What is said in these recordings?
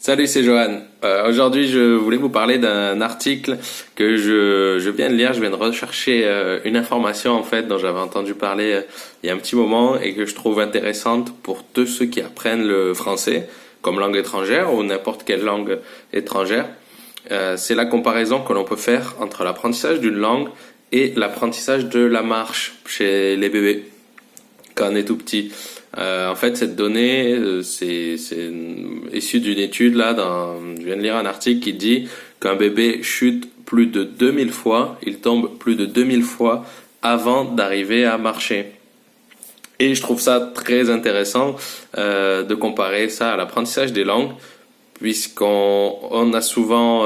Salut, c'est Johan. Aujourd'hui, je voulais vous parler d'un article que je viens de lire. Je viens de rechercher une information en fait dont j'avais entendu parler il y a un petit moment et que je trouve intéressante pour tous ceux qui apprennent le français comme langue étrangère ou n'importe quelle langue étrangère. C'est la comparaison que l'on peut faire entre l'apprentissage d'une langue et l'apprentissage de la marche chez les bébés quand on est tout petit. En fait, cette donnée, c'est issu d'une étude là. Je viens de lire un article qui dit qu'un bébé chute plus de 2000 fois, il tombe plus de 2000 fois avant d'arriver à marcher. Et je trouve ça très intéressant de comparer ça à l'apprentissage des langues, puisqu'on a souvent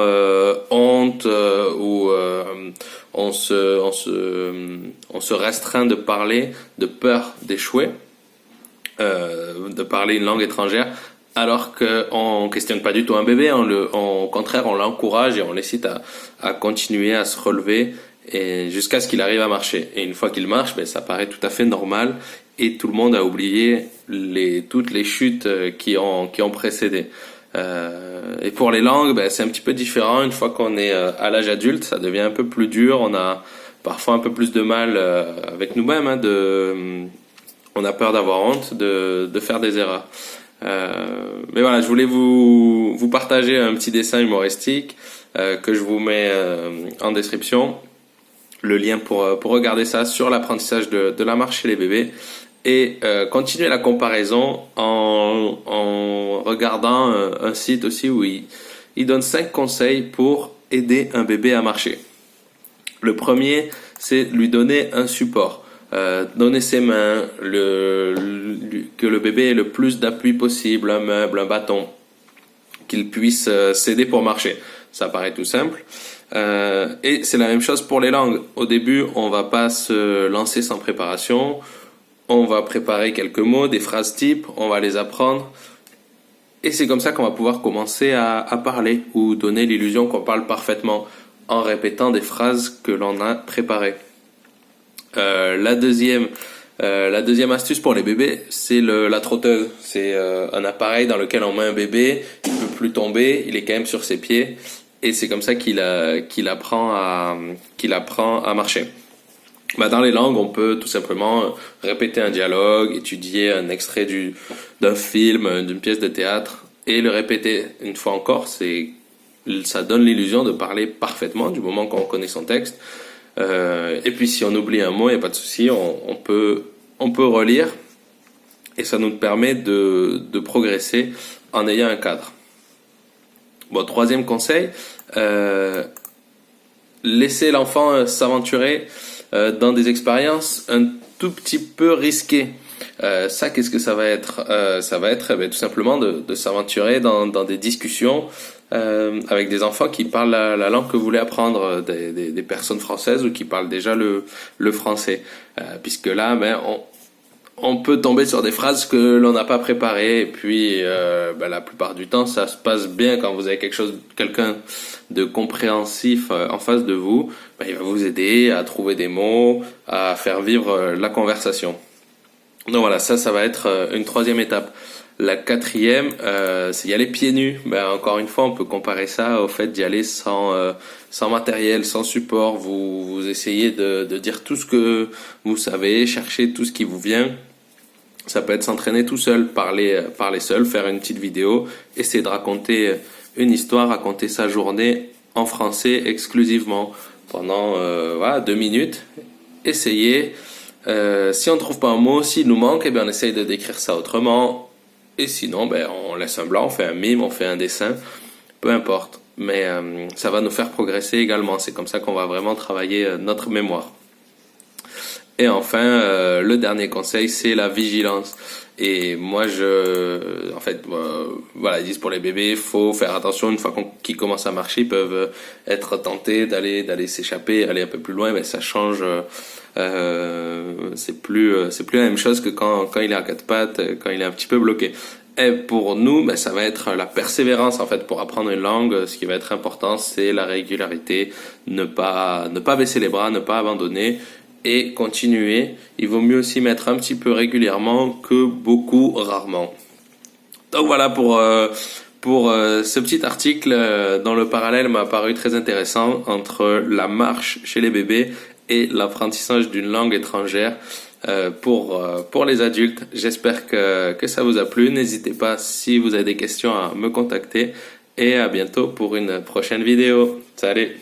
honte ou on se restreint de parler de peur d'échouer. De parler une langue étrangère, alors qu'on questionne pas du tout un bébé, au contraire on l'encourage et on l'incite à continuer à se relever et jusqu'à ce qu'il arrive à marcher. Et une fois qu'il marche, ça paraît tout à fait normal et tout le monde a oublié toutes les chutes qui ont précédé. Et pour les langues, c'est un petit peu différent. Une fois qu'on est à l'âge adulte, ça devient un peu plus dur. On a parfois un peu plus de mal avec nous-mêmes, on a peur d'avoir honte, de faire des erreurs. Mais voilà, je voulais vous partager un petit dessin humoristique que je vous mets en description. Le lien pour regarder ça sur l'apprentissage de la marche chez les bébés. Et continuer la comparaison en regardant un site aussi où il donne 5 conseils pour aider un bébé à marcher. Le premier, c'est lui donner un support. Donner ses mains, que le bébé ait le plus d'appui possible, un meuble, un bâton, qu'il puisse s'aider pour marcher. Ça paraît tout simple. Et c'est la même chose pour les langues. Au début, on va pas se lancer sans préparation. On va préparer quelques mots, des phrases types, on va les apprendre. Et c'est comme ça qu'on va pouvoir commencer à parler ou donner l'illusion qu'on parle parfaitement en répétant des phrases que l'on a préparées. La deuxième astuce pour les bébés, c'est la trotteuse. C'est un appareil dans lequel on met un bébé, il peut plus tomber, il est quand même sur ses pieds, et c'est comme ça qu'il apprend à marcher. Dans les langues, on peut tout simplement répéter un dialogue, étudier un extrait d'un film, d'une pièce de théâtre, et le répéter une fois encore. Ça donne l'illusion de parler parfaitement du moment qu'on connaît son texte. Et puis si on oublie un mot, il n'y a pas de souci, on peut relire et ça nous permet de progresser en ayant un cadre. Bon, troisième conseil, laisser l'enfant s'aventurer dans des expériences un tout petit peu risquées. Ça, qu'est-ce que ça va être? Ça va être tout simplement de s'aventurer dans des discussions avec des enfants qui parlent la langue que vous voulez apprendre, des personnes françaises ou qui parlent déjà le français. Puisque là, on peut tomber sur des phrases que l'on n'a pas préparées et puis la plupart du temps, ça se passe bien quand vous avez quelqu'un de compréhensif en face de vous. Il va vous aider à trouver des mots, à faire vivre la conversation. Donc voilà, ça va être une troisième étape. La quatrième, c'est y aller pieds nus. Encore une fois, on peut comparer ça au fait d'y aller sans matériel, sans support. Vous essayez de dire tout ce que vous savez, chercher tout ce qui vous vient. Ça peut être s'entraîner tout seul, parler seul, faire une petite vidéo, essayer de raconter une histoire, raconter sa journée en français exclusivement pendant 2 minutes. Essayez. Si on ne trouve pas un mot, s'il nous manque, on essaye de décrire ça autrement. Et sinon, on laisse un blanc, on fait un mime, on fait un dessin, peu importe. Mais ça va nous faire progresser également. C'est comme ça qu'on va vraiment travailler notre mémoire. Et enfin, le dernier conseil, c'est la vigilance. Et moi, ils disent pour les bébés, faut faire attention. Une fois qu'ils commencent à marcher, ils peuvent être tentés d'aller s'échapper, aller un peu plus loin. Mais ça change. C'est plus la même chose que quand il est à quatre pattes, quand il est un petit peu bloqué. Et pour nous, ça va être la persévérance en fait pour apprendre une langue. Ce qui va être important, c'est la régularité, ne pas baisser les bras, ne pas abandonner et continuer. Il vaut mieux s'y mettre un petit peu régulièrement que beaucoup rarement. Donc voilà pour ce petit article dont le parallèle m'a paru très intéressant entre la marche chez les bébés et l'apprentissage d'une langue étrangère pour les adultes. J'espère que ça vous a plu. N'hésitez pas, si vous avez des questions, à me contacter et à bientôt pour une prochaine vidéo. Salut!